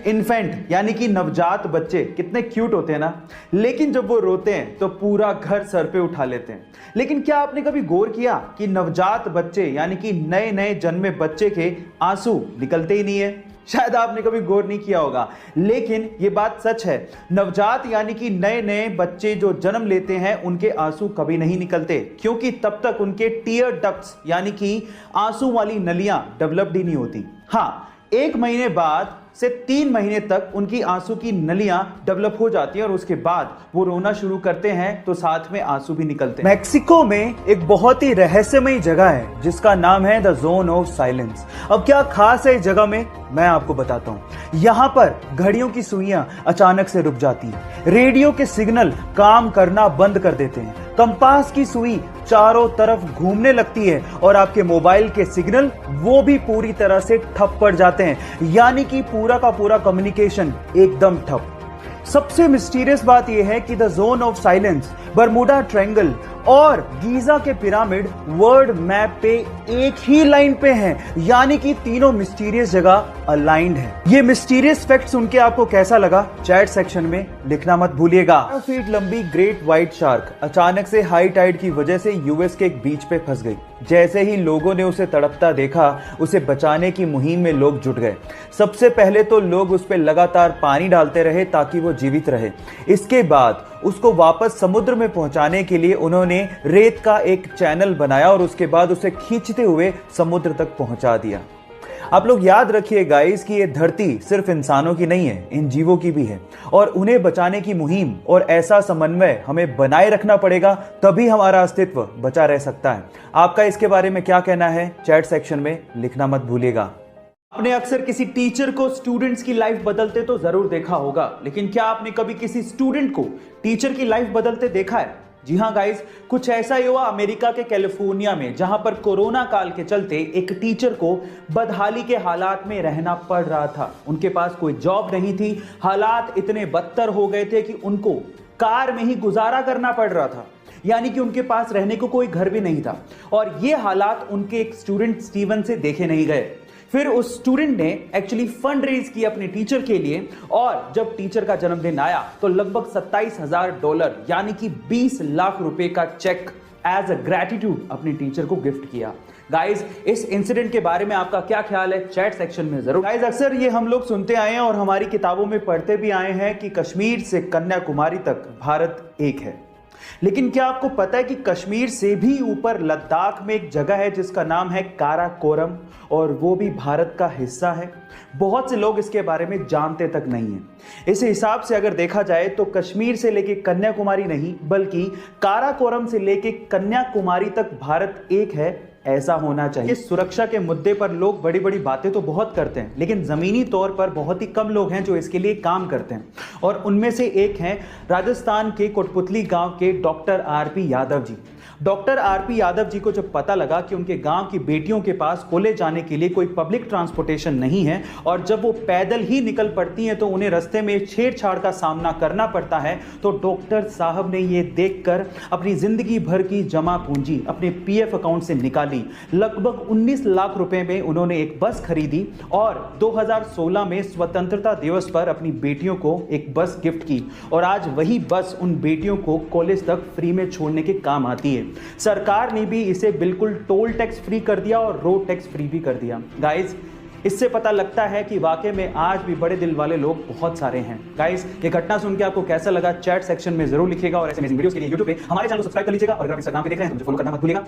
Infant यानी कि नवजात बच्चे कितने क्यूट होते हैं ना, लेकिन जब वो रोते हैं तो पूरा घर सर पे उठा लेते हैं। लेकिन क्या आपने कभी गौर किया कि नवजात बच्चे यानी कि नए नए जन्मे बच्चे के आंसू निकलते ही नहीं है? शायद आपने कभी गौर नहीं किया होगा, लेकिन ये बात सच है। नवजात यानी कि नए नए बच्चे जो जन्म लेते हैं उनके आंसू कभी नहीं निकलते, क्योंकि तब तक उनके टीयर डक्ट्स यानी कि आंसू वाली नलियां डेवलप्ड ही नहीं होती। हाँ, 1 महीने बाद से 3 महीने तक उनकी आंसू की नलियां डेवलप हो जाती हैं और उसके बाद वो रोना शुरू करते हैं तो साथ में आंसू भी निकलते हैं। मैक्सिको में एक बहुत ही रहस्यमयी जगह है जिसका नाम है द जोन ऑफ साइलेंस। अब क्या खास है इस जगह में, मैं आपको बताता हूं। यहां पर घड़ियों की सुइयां अचानक से रुक जाती हैं, रेडियो के सिग्नल काम करना बंद कर देते हैं, कंपास की सुई चारों तरफ घूमने लगती है और आपके मोबाइल के सिग्नल वो भी पूरी तरह से ठप पड़ जाते हैं, यानी कि पूरा का पूरा कम्युनिकेशन एकदम ठप। सबसे मिस्टीरियस बात यह है कि the zone of silence, Bermuda triangle और गीजा के पिरामिड वर्ल्ड मैप पे एक ही लाइन पे हैं, यानी कि तीनों मिस्टीरियस जगह अलाइंड हैं। ये मिस्टीरियस फैक्ट सुन के आपको कैसा लगा, चैट सेक्शन में लिखना मत भूलिएगा। 12 फीट लंबी ग्रेट व्हाइट शार्क अचानक से हाई टाइड की वजह से यूएस के एक बीच पे फंस गई। जैसे ही लोगों ने उसे तड़पता देखा, उसे बचाने की मुहिम में लोग जुट गए। सबसे पहले तो लोग उस पर लगातार पानी डालते रहे ताकि वो जीवित रहे। इसके बाद उसको वापस समुद्र में पहुंचाने के लिए उन्होंने रेत का एक चैनल बनाया और उसके बाद उसे खींचते हुए समुद्र तक पहुंचा दिया। आप लोग याद रखिए गाइस कि ये धरती सिर्फ इंसानों की नहीं है, इन जीवों की भी है, और उन्हें बचाने की मुहिम और ऐसा समन्वय हमें बनाए रखना पड़ेगा, तभी हमारा अस्तित्व बचा रह सकता है। आपका इसके बारे में क्या कहना है, चैट सेक्शन में लिखना मत भूलिएगा। आपने अक्सर किसी टीचर को स्टूडेंट्स की लाइफ बदलते तो जरूर देखा होगा, लेकिन क्या आपने कभी किसी स्टूडेंट को टीचर की लाइफ बदलते देखा है? जी हाँ गाइस, कुछ ऐसा ही हुआ अमेरिका के कैलिफोर्निया में, जहां पर कोरोना काल के चलते एक टीचर को बदहाली के हालात में रहना पड़ रहा था। उनके पास कोई जॉब नहीं थी, हालात इतने बदतर हो गए थे कि उनको कार में ही गुजारा करना पड़ रहा था, यानी कि उनके पास रहने को कोई घर भी नहीं था। और ये हालात उनके एक स्टूडेंट स्टीवन से देखे नहीं गए। फिर उस स्टूडेंट ने एक्चुअली फंड रेज किया अपने टीचर के लिए, और जब टीचर का जन्मदिन आया तो लगभग $27,000 यानी कि 20 लाख रुपए का चेक एज अ ग्रेटिट्यूड अपने टीचर को गिफ्ट किया। गाइज, इस इंसिडेंट के बारे में आपका क्या ख्याल है, चैट सेक्शन में जरूर। गाइज, अक्सर ये हम लोग सुनते आए हैं और हमारी किताबों में पढ़ते भी आए हैं कि कश्मीर से कन्याकुमारी तक भारत एक है। लेकिन क्या आपको पता है कि कश्मीर से भी ऊपर लद्दाख में एक जगह है जिसका नाम है काराकोरम, और वो भी भारत का हिस्सा है? बहुत से लोग इसके बारे में जानते तक नहीं है। इस हिसाब से अगर देखा जाए तो कश्मीर से लेके कन्याकुमारी नहीं, बल्कि काराकोरम से लेके कन्याकुमारी तक भारत एक है, ऐसा होना चाहिए। सुरक्षा के मुद्दे पर लोग बड़ी बड़ी बातें तो बहुत करते हैं, लेकिन जमीनी तौर पर बहुत ही कम लोग हैं जो इसके लिए काम करते हैं, और उनमें से एक हैं राजस्थान के कोटपुतली गांव के doctor RP Yadav ji. Doctor RP Yadav ji को जब पता लगा कि उनके गांव की बेटियों के पास कॉलेज जाने के लिए कोई पब्लिक ट्रांसपोर्टेशन नहीं है, और जब वो पैदल ही निकल पड़ती हैं तो उन्हें रास्ते में छेड़छाड़ का सामना करना पड़ता है, तो डॉक्टर साहब ने ये देखकर अपनी जिंदगी भर की जमा पूंजी अपने पीएफ अकाउंट से निकाली। लगभग 19 लाख रुपए में उन्होंने एक बस खरीदी और 2016 में स्वतंत्रता दिवस पर अपनी बेटियों को एक बस गिफ्ट की, और आज वही बस उन बेटियों को कॉलेज तक फ्री में छोड़ने के काम आती है। सरकार ने भी इसे बिल्कुल टोल टैक्स फ्री कर दिया और रोड टैक्स फ्री भी कर दिया। गाइस, इससे पता लगता है कि वाकई में आज भी बड़े दिल वाले लोग बहुत सारे हैं। गाइस, ये घटना सुन के आपको कैसा लगा, चैट सेक्शन में जरूर लिखिएगा, और ऐसे अमेजिंग वीडियोस के लिए यूट्यूब पे हमारे चैनल को सब्सक्राइब कर लीजिएगा, और अगर आप इंस्टाग्राम पे देख रहे हैं तो मुझे फॉलो करना मत भूलिएगा।